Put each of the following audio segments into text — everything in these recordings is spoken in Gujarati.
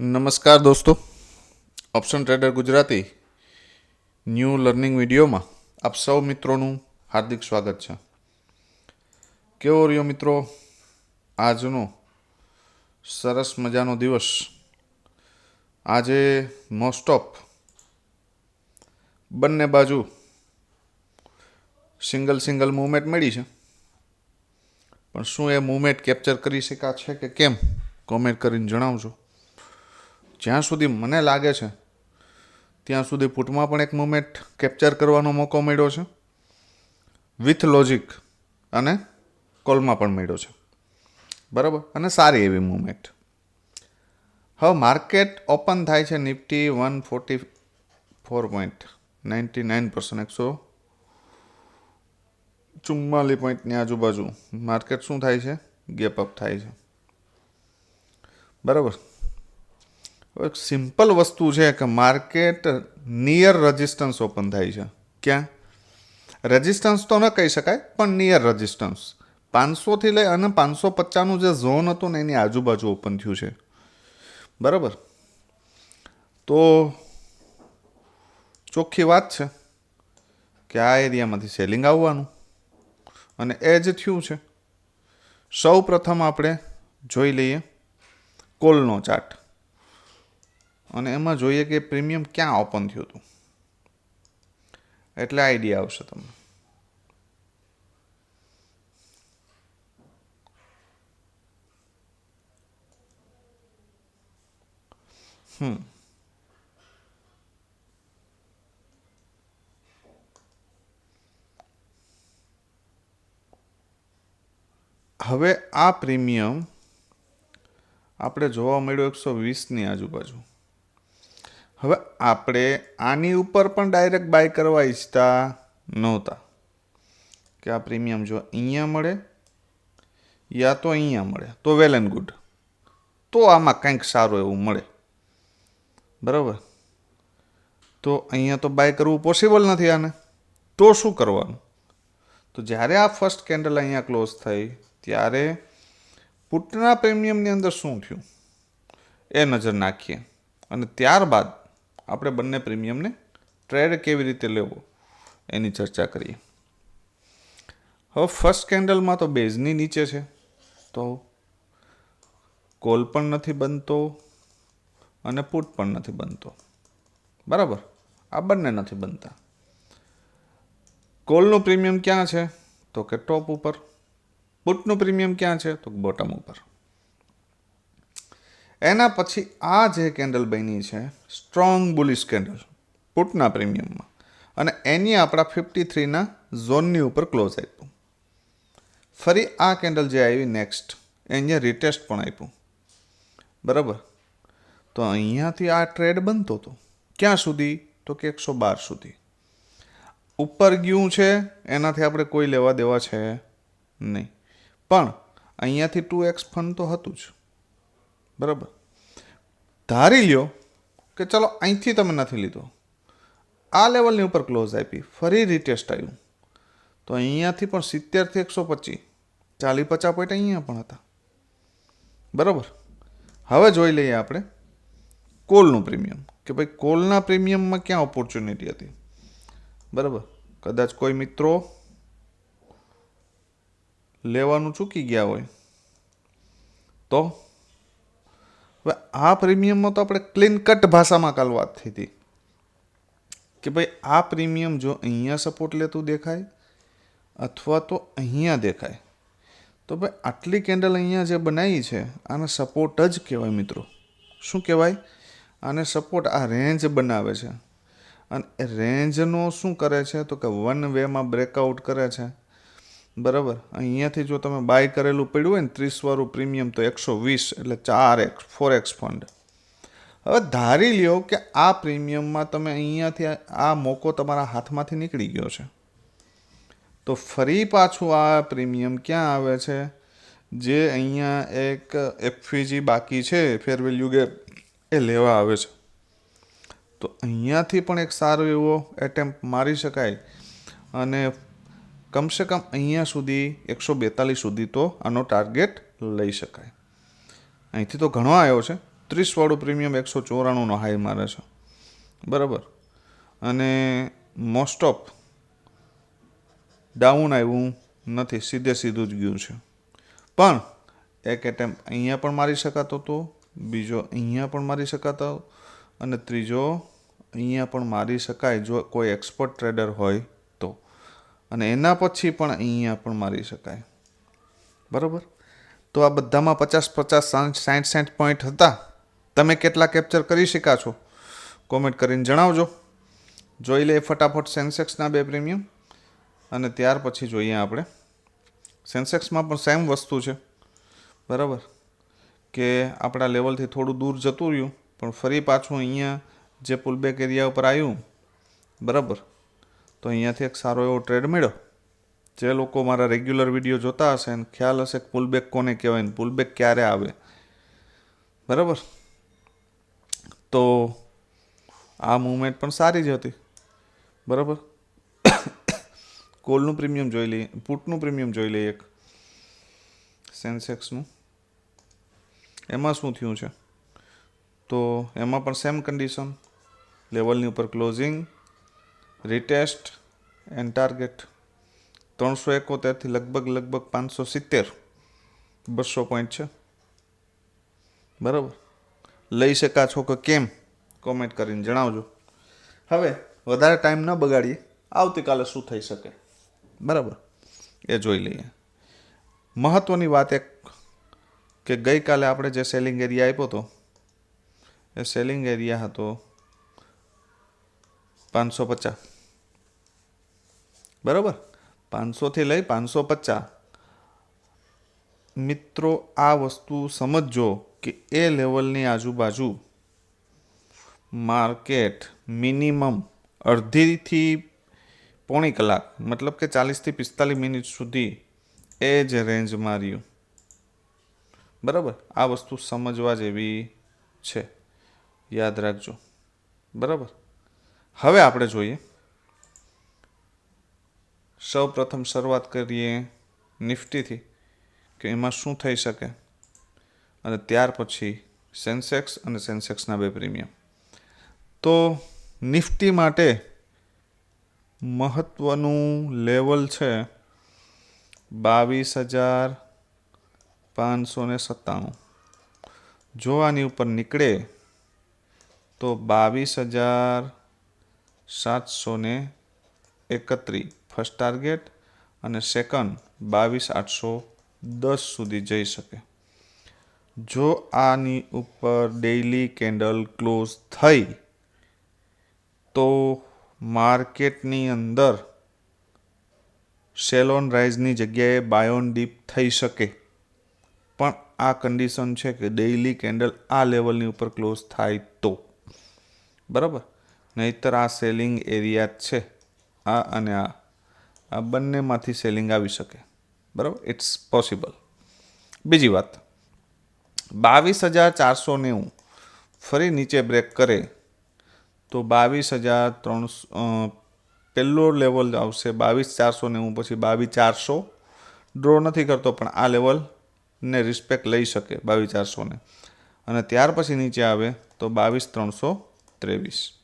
નમસ્કાર દોસ્તો, option trader Gujarati new learning વિડીયોમાં આપ સૌ મિત્રોનું હાર્દિક સ્વાગત છે. કેવો રહ્યો મિત્રો આજનો સરસ મજાનો દિવસ? આજે મોસ્ટ ઓફ બંને બાજુ સિંગલ મૂવમેન્ટ મળી છે, પણ શું એ મૂવમેન્ટ કેપ્ચર કરી શકાય છે કે કેમ, કોમેન્ટ કરીને જણાવજો. જ્યાં સુધી મને લાગે છે ત્યાં સુધી પુટમાં પણ એક મૂવમેન્ટ કેપ્ચર કરવાનો મોકો મળ્યો છે, વિથ લોજિક, અને કોલમાં પણ મળ્યો છે, બરાબર, અને સારી એવી મૂવમેન્ટ. હવે માર્કેટ ઓપન થાય છે નિફ્ટી 144.99%, 144 પોઈન્ટની આજુબાજુ માર્કેટ શું થાય છે? ગેપ અપ થાય છે, બરાબર. એક સિમ્પલ વસ્તુ છે કે માર્કેટ નિયર રેઝિસ્ટન્સ ઓપન થાય છે. ક્યાં? રેઝિસ્ટન્સ તો ન કહી શકાય, પણ નિયર રેઝિસ્ટન્સ 500થી લઈ અને 550નું જે ઝોન હતું ને એની આજુબાજુ ઓપન થયું છે, બરાબર. તો ચોખ્ખી વાત છે કે આ એરિયામાંથી સેલિંગ આવવાનું, અને એ જ થયું છે. સૌ પ્રથમ આપણે જોઈ લઈએ કોલનો ચાર્ટ, અને એમાં જોઈએ કે પ્રીમિયમ ક્યાં ઓપન થયું હતું, એટલે આઈડિયા આવશે તમને. હવે આ પ્રીમિયમ આપણે જોવા મળ્યો 120ની આજુબાજુ. હવે આપણે આની ઉપર પણ ડાયરેક્ટ બાય કરવા ઈચ્છતા નહોતા કે આ પ્રીમિયમ જો અહીંયા મળે યા તો અહીંયા મળે તો વેલ એન્ડ ગુડ, તો આમાં કંઈક સારું એવું મળે, બરાબર. તો અહીંયા તો બાય કરવું પોસિબલ નથી આને. તો શું કરવાનું? તો જ્યારે આ ફર્સ્ટ કેન્ડલ અહીંયા ક્લોઝ થઈ ત્યારે પુટના પ્રીમિયમની અંદર શું થયું એ નજર નાખીએ, અને ત્યારબાદ આપણે બંને પ્રીમિયમને ટ્રેડ કેવી રીતે લેવો એની ચર્ચા કરીએ. હવે ફર્સ્ટ કેન્ડલમાં તો બેઝની નીચે છે, તો કોલ પણ નથી બનતો અને પુટ પણ નથી બનતો, બરાબર. આ બંને નથી બનતા. કોલનું પ્રીમિયમ ક્યાં છે? તો કે ટોપ ઉપર. પુટનું પ્રીમિયમ ક્યાં છે? તો બોટમ ઉપર. એના પછી આ જે કેન્ડલ બની છે સ્ટ્રોંગ બુલિશ કેન્ડલ પુટના પ્રીમિયમમાં, અને એની આપણા 53ના ઝોનની ઉપર ક્લોઝ આપ્યું. ફરી આ કેન્ડલ જે આવી નેક્સ્ટ, અહીંયા રિટેસ્ટ પણ આપ્યું, બરાબર. તો અહીંયાથી આ ટ્રેડ બનતો હતો ક્યાં સુધી? તો કે 112 સુધી. ઉપર ગયું છે એનાથી આપણે કોઈ લેવા દેવા છે નહીં, પણ અહીંયાથી 2x ફંડ તો હતું જ, બરાબર. ધારી લ્યો કે ચલો અહીંથી તમે નથી લીધો, આ લેવલની ઉપર ક્લોઝ આપી, ફરી રિટેસ્ટ આવ્યું, તો અહીંયાથી પણ 70થી 125, 40-50 પોઈન્ટ અહીંયા પણ હતા, બરાબર. હવે જોઈ લઈએ આપણે કોલનું પ્રીમિયમ, કે ભાઈ કોલના પ્રીમિયમમાં ક્યાં ઓપોર્ચ્યુનિટી હતી, બરાબર. કદાચ કોઈ મિત્રો લેવાનું ચૂકી ગયા હોય તો હવે આ પ્રીમિયમમાં તો આપણે ક્લીન કટ ભાષામાં કાલ વાત થઈ હતી કે ભાઈ આ પ્રીમિયમ જો અહીંયા સપોર્ટ લેતું દેખાય અથવા તો અહીંયા દેખાય, તો ભાઈ આટલી કેન્ડલ અહીંયા જે બનાવી છે આને સપોર્ટ જ કહેવાય મિત્રો. શું કહેવાય? આને સપોર્ટ. આ રેન્જ બનાવે છે, અને એ રેન્જનો શું કરે છે તો કે વન વેમાં બ્રેકઆઉટ કરે છે, બરાબર. અહીંયાથી જો તમે બાય કરેલું પડ્યું હોય ને 30વાળું પ્રીમિયમ, તો 120 એટલે 4x 4x ફંડ. હવે ધારી લ્યો કે આ પ્રીમિયમમાં તમે અહીંયાથી આ મોકો તમારા હાથમાંથી નીકળી ગયો છે, તો ફરી પાછું આ પ્રીમિયમ ક્યાં આવે છે? જે અહીંયા એક એફવીજી બાકી છે, ફેર વેલ્યુ ગેપ, એ લેવા આવે છે. તો અહીંયાથી પણ એક સારો એવો એટેમ્પ મારી શકાય, અને કમસે કમ અહીંયા સુધી 142 સુધી તો આનો ટાર્ગેટ લઈ શકાય. અહીંથી તો ઘણો આવ્યો છે, 30 વાળું પ્રીમિયમ 194નો હાઈ મારે છે, બરાબર. અને મોસ્ટ ઓફ ડાઉન આવ્યું નથી, સીધું જ ગયું છે. પણ એક એટેમ્પ અહીંયા પણ મારી શકાતો હતો, બીજો અહીંયા પણ મારી શકાતો, અને ત્રીજો અહીંયા પણ મારી શકાય જો કોઈ એક્સપર્ટ ટ્રેડર હોય તો, અને એના પછી પણ અહીંયા પણ મારી શકાય, બરાબર. તો આ બધામાં 50-50, 60-60 પોઈન્ટ હતા. તમે કેટલા કેપ્ચર કરી શક્યા છો કોમેન્ટ કરીને જણાવજો. જોઈ લઈએ ફટાફટ સેન્સેક્સના 2 પ્રીમિયમ, અને ત્યાર પછી જોઈએ આપણે સેન્સેક્સમાં પણ સેમ વસ્તુ છે, બરાબર, કે આપણા લેવલથી થોડું દૂર જતું રહ્યું, પણ ફરી પાછું અહીંયા જે પુલબેક એરિયા ઉપર આવ્યું, બરાબર. તો અહીંયાથી એક સારો એવો ટ્રેડ મળ્યો. જે લોકો મારા રેગ્યુલર વિડીયો જોતા હશે એને ખ્યાલ હશે કે પુલબેક કોને કહેવાય ને પુલબેક ક્યારે આવે, બરાબર. તો આ મૂવમેન્ટ પણ સારી જ હતી, બરાબર. કોલનું પ્રીમિયમ જોઈ લઈએ, પુટનું પ્રીમિયમ જોઈ લઈએ એક સેન્સેક્સનું. એમાં શું થયું છે, તો એમાં પણ સેમ કન્ડિશન, લેવલની ઉપર ક્લોઝિંગ, રીટેસ્ટ એન્ડ ટાર્ગેટ. 371થી લગભગ 570, 200 પોઈન્ટ છે, બરાબર. લઈ શકા છો કે કેમ કોમેન્ટ કરીને જણાવજો. હવે વધારે ટાઈમ ન બગાડીએ, આવતીકાલે શું થઈ શકે, બરાબર, એ જોઈ લઈએ. મહત્ત્વની વાત એક કે ગઈકાલે આપણે જે સેલિંગ એરિયા આપ્યો હતો એ સેલિંગ એરિયા હતો 550, બરાબર. 500થી લઈ 550. મિત્રો આ વસ્તુ સમજજો કે એ લેવલની આજુબાજુ માર્કેટ મિનિમમ અડધીથી પોણી કલાક, મતલબ કે 40થી 45 મિનિટ સુધી એ જ રેન્જમાં રહ્યું, બરાબર. આ વસ્તુ સમજવા જેવી છે, યાદ રાખજો, બરાબર. હવે આપણે જોઈએ, સૌ પ્રથમ શરૂઆત કરીએ નિફ્ટીથી કે એમાં શું થઈ શકે, અને ત્યાર પછી સેન્સેક્સ અને સેન્સેક્સના 2 પ્રીમિયમ. તો નિફ્ટી માટે મહત્ત્વનું લેવલ છે 22,597. જો આની ઉપર નીકળે તો 22,731 ફર્સ્ટ ટાર્ગેટ, અને સેકન્ડ 22,810 સુધી જઈ શકે. જો આની ઉપર ડેઇલી કેન્ડલ ક્લોઝ થઈ તો માર્કેટની અંદર સેલ ઓન રાઇઝની જગ્યાએ બાય ઓન ડીપ થઈ શકે, પણ આ કન્ડિશન છે કે ડેઇલી કેન્ડલ આ લેવલની ઉપર ક્લોઝ થાય તો, બરાબર. નહીંતર આ સેલિંગ એરિયા જ છે, આ અને આ બંનેમાંથી સેલિંગ આવી શકે, બરાબર. It's possible. બીજી વાત, 22,490 ફરી નીચે બ્રેક કરે તો 22,300 પહેલો લેવલ આવશે 22,490, પછી 22,400. ડ્રો નથી કરતો પણ આ લેવલને રિસ્પેક્ટ લઈ શકે 22,400ને, અને ત્યાર પછી નીચે આવે તો 22,323.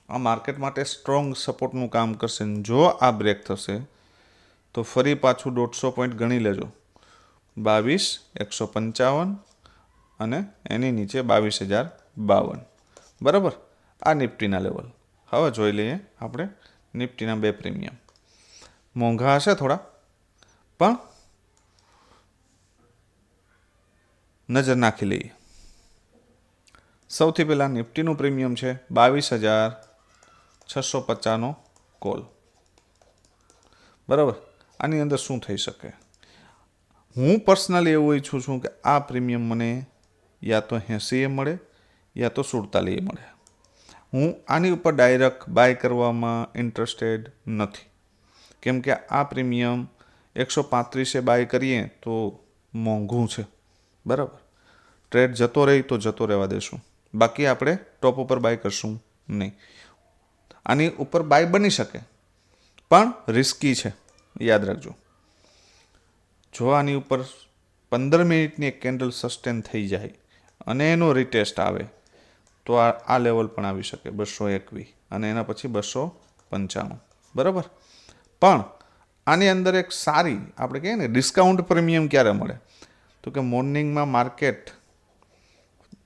આ માર્કેટ માટે સ્ટ્રોંગ સપોર્ટનું કામ કરશે. જો આ બ્રેક થશે તો ફરી પાછું 150 પોઈન્ટ ગણી લેજો, 22,155, અને એની નીચે 22,052, બરાબર. આ નિફ્ટીના લેવલ. હવે જોઈ લઈએ આપણે નિફ્ટીના 2 પ્રીમિયમ. મોંઘા હશે થોડા, પણ નજર નાખી લઈએ. સૌથી પહેલાં નિફ્ટીનું પ્રીમિયમ છે 22,650નો કોલ, બરાબર. આની અંદર શું થઈ શકે, હું પર્સનલી એવું ઈચ્છું છું કે આ પ્રીમિયમ મને યા તો 80 મળે યા તો 47 મળે. હું આની ઉપર ડાયરેક્ટ બાય કરવામાં ઇન્ટરેસ્ટેડ નથી, કેમ કે આ પ્રીમિયમ 135 બાય કરીએ તો મોંઘું છે, બરાબર. ટ્રેડ જતો રહી તો જતો રહેવા દેશું, બાકી આપણે ટોપ ઉપર બાય કરશું નહીં. આની ઉપર બાય બની શકે પણ રિસ્કી છે, યાદ રાખજો. જો આની ઉપર 15 મિનિટની એક કેન્ડલ સસ્ટેન થઈ જાય અને એનો રિટેસ્ટ આવે તો આ લેવલ પણ આવી શકે 221 અને એના પછી 295. બરાબર. પણ આની અંદર એક સારી આપણે કહીએ ને ડિસ્કાઉન્ટ પ્રીમિયમ ક્યારે મળે તો કે મોર્નિંગમાં માર્કેટ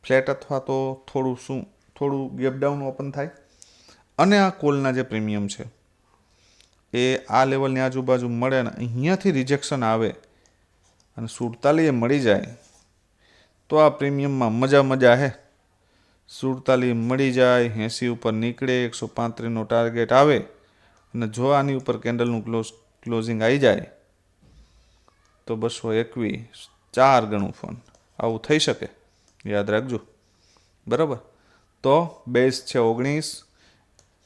ફ્લેટ અથવા તો થોડું ગેપ ડાઉન ઓપન થાય અને આ કોલના જે પ્રીમિયમ છે એ આ લેવલની આજુબાજુ મળે ને અહીંયાથી રિજેક્શન આવે અને 47 મળી જાય તો આ પ્રીમિયમમાં મજા હે. 47 મળી જાય, 80 ઉપર નીકળે, 135નો ટાર્ગેટ આવે અને જો આની ઉપર કેન્ડલનું ક્લોઝિંગ આવી જાય તો 221 4 ગણું ફંડ આવું થઈ શકે, યાદ રાખજો. બરાબર. તો બેઝ છે 19,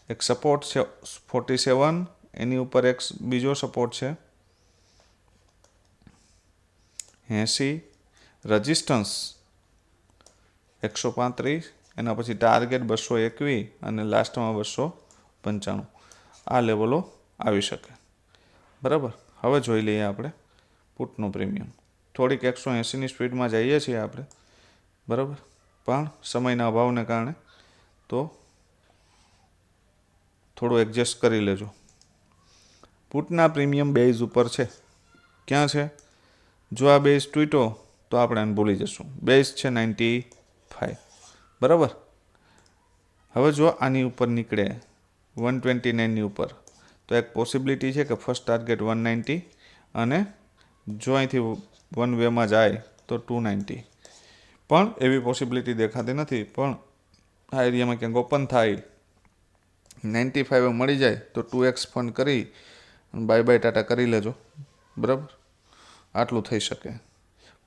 એક સપોર્ટ છે 47, એની ઉપર એક બીજો સપોર્ટ છે 80, રેઝિસ્ટન્સ 135, એના પછી ટાર્ગેટ 221 અને લાસ્ટમાં 295. આ લેવલો આવી શકે. બરાબર. હવે જોઈ લઈએ આપણે પુટનું પ્રીમિયમ. થોડીક 180ની સ્પીડમાં જઈએ છીએ આપણે. બરાબર. પણ સમયના અભાવને કારણે તો થોડું એડજસ્ટ કરી લેજો. પુટના પ્રીમિયમ બેઝ ઉપર છે. ક્યાં છે? જો આ બેઝ તૂટ્યો તો આપણે એને ભૂલી જશું. બેઝ છે 95. બરાબર. હવે જો આની ઉપર નીકળે 129ની ઉપર તો એક પોસિબિલિટી છે કે ફર્સ્ટ ટાર્ગેટ 190 અને જો અહીંથી વન વેમાં જાય તો 290. પણ એવી પોસિબિલિટી દેખાતી નથી. પણ આ એરિયામાં ક્યાંક ઓપન થાય 95 મળી જાય તો 2x ફંડ કરી બાય ટાટા કરી લેજો. બરાબર. આટલું થઈ શકે.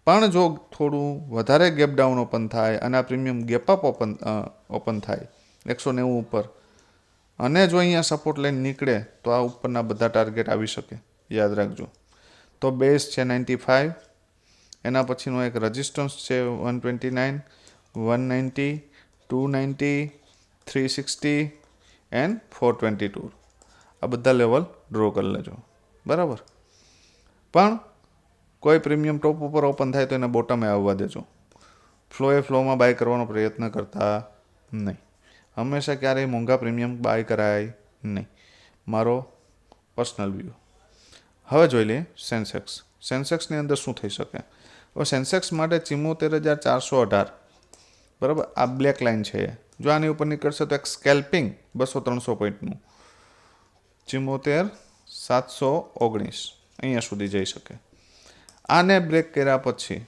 પણ જો થોડું વધારે ગેપ ડાઉન ઓપન થાય અને આ પ્રીમિયમ ગેપ અપ ઓપન થાય 190 ઉપર અને જો અહીંયા સપોર્ટ લાઈન નીકળે તો આ ઉપરના બધા ટાર્ગેટ આવી શકે, યાદ રાખજો. તો બેઝ છે 95, એના પછીનો એક રેઝિસ્ટન્સ છે 129, 190, 290, 360 એન્ડ 422. આ બધા લેવલ ડ્રો કરી લેજો. બરાબર. પણ કોઈ પ્રીમિયમ ટોપ ઉપર ઓપન થાય તો એને બોટમે આવવા દેજો. ફ્લોમાં બાય કરવાનો પ્રયત્ન કરતા નહીં. હંમેશા ક્યારેય મોંઘા પ્રીમિયમ બાય કરાય નહીં, મારો પર્સનલ વ્યૂ. હવે જોઈ લઈએ સેન્સેક્સ. સેન્સેક્સની અંદર શું થઈ શકે? હવે સેન્સેક્સ માટે 74,418. બરાબર. આ બ્લેક લાઇન છે. જો આની ઉપર નીકળશે તો એક સ્કેલ્પિંગ 200-300 પોઈન્ટનું 74,719 અહીંયા સુધી જઈ શકે. આને બ્રેક કર્યા પછી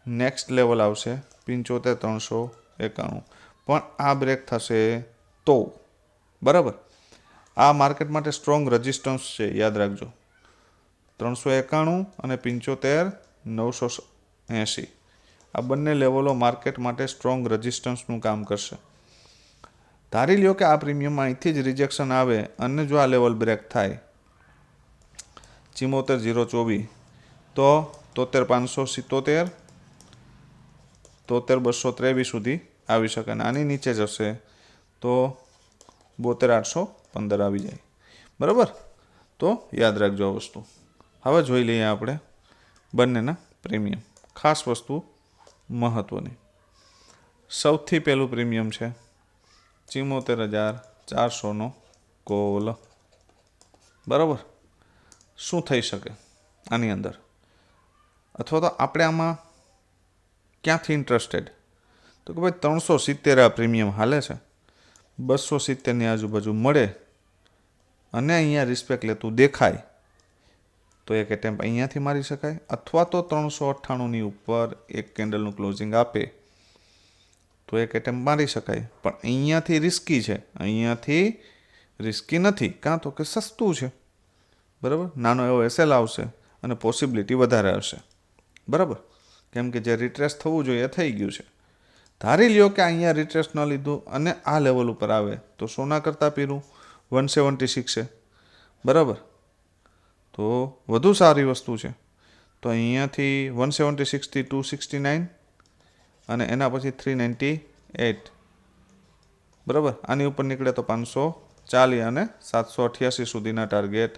નેક્સ્ટ લેવલ આવશે 75,391. પણ આ બ્રેક થશે તો બરાબર. આ માર્કેટ માટે સ્ટ્રોંગ રેઝિસ્ટન્સ છે, યાદ રાખજો. 391 અને 75,980. આ બંને લેવલો માર્કેટ માટે સ્ટ્રોંગ રેઝિસ્ટન્સનું કામ કરશે. ધારી લ્યો કે આ પ્રીમિયમમાં અહીંથી જ રિજેક્શન આવે અને જો આ લેવલ બ્રેક થાય 74,024 તો 73,577, 73,223 સુધી આવી શકે. અને આની નીચે જશે તો 72,815 આવી જાય. બરાબર. તો યાદ રાખજો આ વસ્તુ. હવે જોઈ લઈએ આપણે બંનેના પ્રીમિયમ. ખાસ વસ્તુ મહત્ત્વની. સૌથી પહેલું પ્રીમિયમ છે 74,400નો કોલ. બરાબર. શું થઈ શકે આની અંદર? અથવા તો આપણે આમાં ક્યાંથી ઇન્ટરેસ્ટેડ? તો કે ભાઈ 370 આ પ્રીમિયમ હાલે છે, 270ની આજુબાજુ મળે અને અહીંયા રિસ્પેક્ટ લેતું દેખાય તો એક એટેમ્પ અહીંયાથી મારી શકાય. અથવા તો 398ની ઉપર એક કેન્ડલનું ક્લોઝિંગ આપે તો એક એટેમ્પ મારી શકાય. પણ અહીંયાથી રિસ્કી છે, અહીંયાથી રિસ્કી નથી. કાં તો કે સસ્તું છે. બરાબર. નાનો એવો એસએલ આવશે અને પોસિબિલિટી વધારે હશે. બરાબર. કેમ કે જે રિટ્રેસ થવું જોઈએ એ થઈ ગયું છે. ધારી લ્યો કે અહીંયા રિટ્રેસ ન લીધું અને આ લેવલ ઉપર આવે તો સોના કરતાં પીરું 176 છે. બરાબર. તો વધુ સારી વસ્તુ છે. તો અહીંયાથી 176થી 269 અને એના પછી 398. બરાબર. આની ઉપર નીકળે તો 540 અને 788 સુધીના ટાર્ગેટ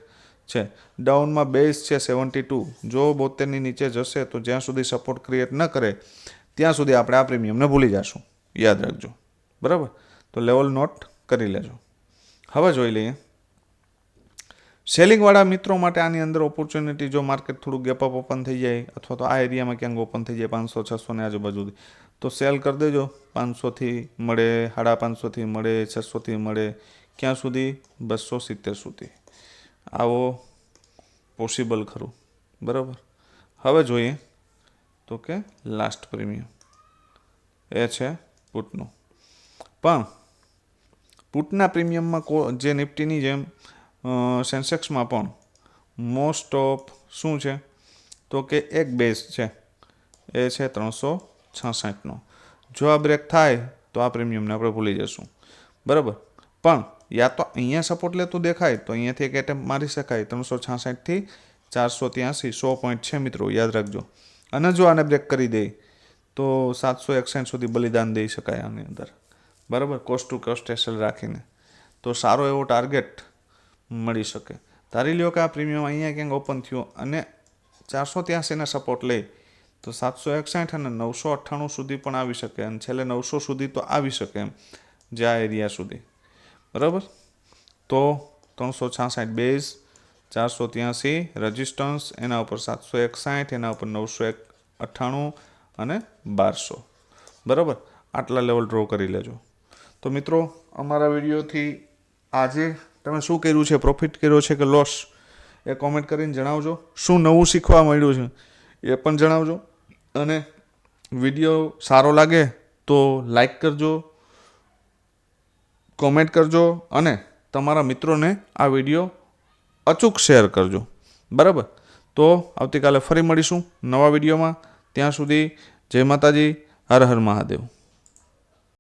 છે. ડાઉનમાં બેઝ છે 72. જો 72ની નીચે જશે તો જ્યાં સુધી સપોર્ટ ક્રિએટ ન કરે ત્યાં સુધી આપણે આ પ્રીમિયમને ભૂલી જશું, યાદ રાખજો. બરાબર, તો લેવલ નોટ કરી લેજો. હવે જોઈ લઈએ સેલિંગવાળા મિત્રો માટે આની અંદર ઓપોર્ચ્યુનિટી, જો માર્કેટ થોડું ગેપ અપ ઓપન થઈ જાય અથવા તો આ એરિયામાં ક્યાંક ઓપન થઈ જાય 500-600 ની આજુબાજુથી, તો સેલ કરી દેજો. 500થી મળે, 550થી મળે, 600થી મળે, ક્યાં સુધી? 270 સુધી. આવો પોસિબલ ખરું. બરાબર, હવે જોઈએ તો કે લાસ્ટ પ્રીમિયમ એ છે પુટનું. પણ પુટના પ્રીમિયમમાં જે નિફ્ટીની જેમ સેન્સેક્સમાં પણ મોસ્ટ ઓફ શું છે તો કે એક બેઝ છે, એ છે 366નો. જો આ બ્રેક થાય તો આ પ્રીમિયમને આપણે ભૂલી જશું. બરાબર, પણ યા તો અહીંયા સપોર્ટ લેતું દેખાય તો અહીંયાથી એક એટેમ્પ મારી શકાય. 366થી 483, 100 પોઈન્ટ છે મિત્રો, યાદ રાખજો. અને જો આને બ્રેક કરી દે તો 761 સુધી બલિદાન દઈ શકાય આની અંદર. બરાબર, કોસ્ટ ટુ કોસ્ટ એસએલ રાખીને તો સારો એવો ટાર્ગેટ મળી શકે. ધારી લ્યો કે આ પ્રીમિયમ અહીંયા ક્યાંક ઓપન થયો અને 483ને સપોર્ટ લે તો 761 અને 998 સુધી પણ આવી શકે, અને છેલ્લે 900 સુધી તો આવી શકે એમ, જે આ એરિયા સુધી. બરાબર, તો 366 બેઝ, 483 રેઝિસ્ટન્સ, એના ઉપર 761, એના ઉપર 998 અને 1200. બરાબર, આટલા લેવલ ડ્રો કરી લેજો. તો મિત્રો, અમારા વિડીયોથી આજે તમે શું કર્યું છે, પ્રોફિટ કર્યો છે કે લોસ, એ કોમેન્ટ કરીને જણાવજો. શું નવું શીખવા મળ્યું છે એ પણ જણાવજો. અને વિડીયો સારો લાગે તો લાઈક કરજો, કોમેન્ટ કરજો અને તમારા મિત્રોને આ વિડીયો અચૂક શેર કરજો. બરાબર, તો આવતીકાલે ફરી મળીશું નવા વિડીયોમાં. ત્યાં સુધી જય માતાજી, હર હર મહાદેવ.